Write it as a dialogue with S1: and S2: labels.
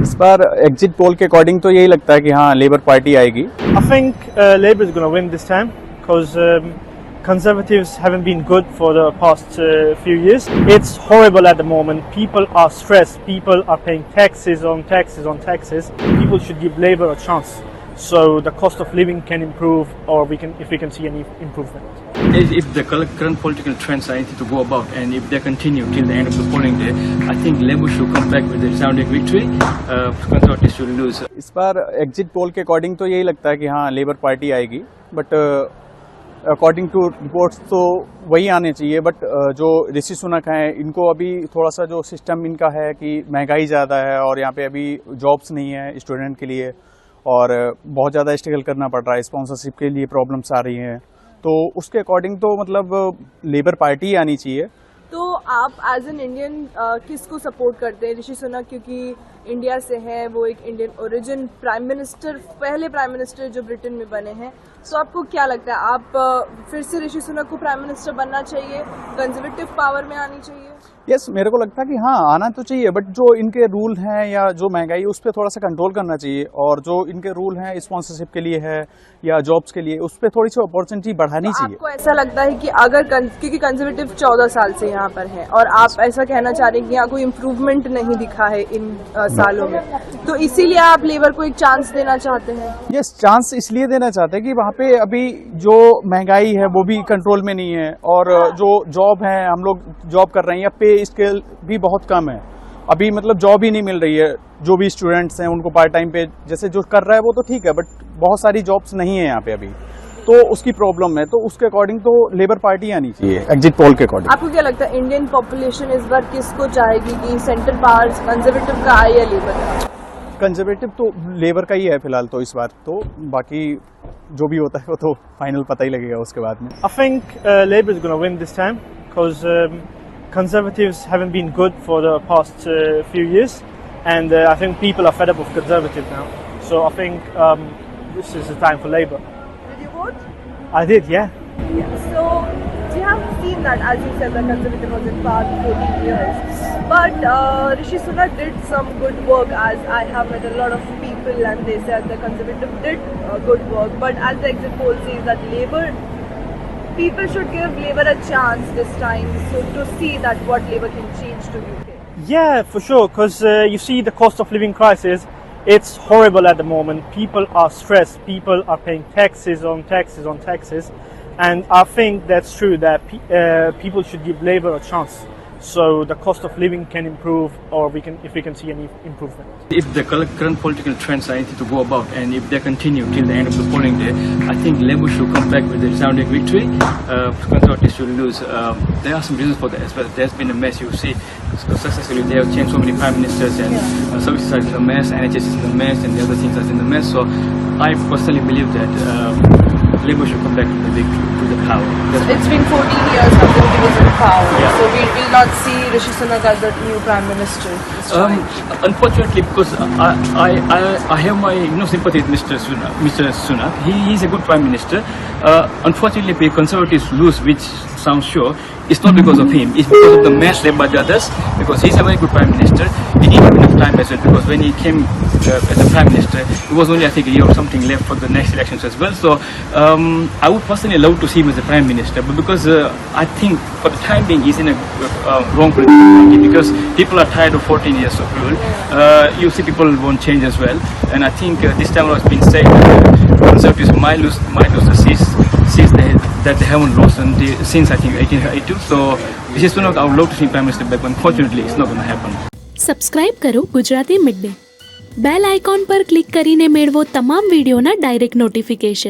S1: इस बार exit poll के according तो यही लगता है कि हाँ लेबर पार्टी आएगी.
S2: I think Labour is going to win this time because Conservatives haven't been good for the past few years. It's horrible at the moment. People are stressed. People are paying taxes on taxes on taxes. People should give Labour a chance, so the cost of living can improve, or if we can see any improvement.
S3: If the current political trends are anything to go about, and if they continue till the end of the polling day, I think Labour should come back with a resounding victory. Conservatives should lose.
S1: इस बार exit poll के according तो यही लगता है कि हाँ labour party आएगी, but according to reports तो वही आने चाहिए. बट जो ऋषि सुनक हैं इनको अभी थोड़ा सा जो सिस्टम इनका है कि महंगाई ज़्यादा है और यहाँ पे अभी जॉब्स नहीं है स्टूडेंट के लिए, और बहुत ज़्यादा स्ट्रगल करना पड़ रहा है, स्पॉन्सरशिप के लिए प्रॉब्लम्स आ रही हैं, तो उसके अकॉर्डिंग तो मतलब लेबर पार्टी ही आनी चाहिए.
S4: तो आप एज एन इंडियन किसको सपोर्ट करते हैं? ऋषि सुनक क्योंकि इंडिया से है, वो एक इंडियन ओरिजिन प्राइम मिनिस्टर, पहले प्राइम मिनिस्टर जो ब्रिटेन में बने हैं. तो आपको क्या लगता है, आप फिर से ऋषि सुनक को प्राइम मिनिस्टर बनना चाहिए, कंजर्वेटिव पावर में आनी चाहिए?
S1: यस, मेरे को लगता है कि हाँ आना तो चाहिए, बट जो इनके रूल हैं या जो महंगाई उस पर थोड़ा सा कंट्रोल करना चाहिए, और जो इनके रूल हैं स्पॉन्सरशिप के लिए है या जॉब्स के लिए उस पर थोड़ी सी अपॉर्चुनिटी बढ़ानी चाहिए.
S4: आपको ऐसा लगता है कि अगर क्योंकि कंजर्वेटिव 14 साल से यहाँ पर है और आप ऐसा कहना चाह रहे हैं कि यहाँ कोई इम्प्रूवमेंट नहीं दिखा है इन सालों में, तो इसीलिए आप लेबर को एक चांस देना चाहते हैं?
S1: यस, चांस इसलिए देना चाहते हैं कि वहाँ पे अभी जो महंगाई है वो भी कंट्रोल में नहीं है, और जो जॉब है हम लोग जॉब कर रहे हैं या पे स्केल भी बहुत कम है अभी, मतलब जॉब ही नहीं मिल रही है. जो भी स्टूडेंट्स हैं उनको पार्ट टाइम पे जैसे जो कर रहा है वो तो ठीक है, बट बहुत सारी जॉब्स नहीं है यहाँ पे अभी, तो उसकी प्रॉब्लम है. तो उसके अकॉर्डिंग तो लेबर पार्टी आनी चाहिए एग्जिट पोल के अकॉर्डिंग.
S4: आपको क्या लगता है इंडियन पॉपुलेशन इस बार किसको चाहेगी, कि सेंटर पावर कंजर्वेटिव का आए या लेबर का?
S1: कंजर्वेटिव तो लेबर का ही है फिलहाल तो इस बार, तो बाकी जो भी होता है वो तो फाइनल पता ही लगेगा उसके बाद में.
S2: I think Labour is going to win this time because Conservatives haven't been good for the past few years, and I think people are fed up of Conservative now. So I think this is the time for Labour.
S4: Did you vote?
S2: I did, yeah.
S4: Yeah. So you have seen that, as you said, the Conservative was in power for 14 years. But Rishi Sunak did some good work, as I have met a lot of people and they said the Conservative did good work. But as the exit poll says that people should give Labour a chance this time, so to see that what Labour can change to UK.
S2: Yeah, for sure, because you see the cost of living crisis, it's horrible at the moment. People are stressed, people are paying taxes on taxes on taxes, and I think that's true that people should give Labour a chance, so the cost of living can improve, or if we can see any improvement.
S3: If the current political trends are anything to go about, and if they continue till the end of the polling day, I think Labour should come back with a resounding victory. Conservatives should lose. There are some reasons for that as well. There's been a mess. You see, successfully they have changed so many prime ministers, and services are in a mess, NHS is in a mess, and the other things are in a mess. So I personally believe that Labour should come back to the power.
S4: It's been 14 years Conservative is in power,
S3: Yeah.
S4: so we will not see Rishi Sunak as the new Prime Minister this time.
S3: Unfortunately, because I have my sympathy with Mr. Sunak. He is a good Prime Minister. Unfortunately, if the Conservatives lose, which sounds sure, it's not because of him. It's because of the mess led by the others. Because he's a very good Prime Minister. He didn't have enough time as well. Because when he came as a Prime Minister, it was only I think a year or something left for the next elections as well. So I would personally love to see him as a Prime Minister, but because I think for the time being he's in a wrong political party, because people are tired of 14 years of rule. You see people won't change as well, and I think this time it's been said Conservatives might lose the seats that they haven't lost since I think 1882. So Rishi Sunak, I would love to see Prime Minister back, but unfortunately it's not going to happen.
S5: Subscribe કરો Gujarati mid day. Bell icon પર click કરીને મેળવો તમામ વિડીયોના direct notification.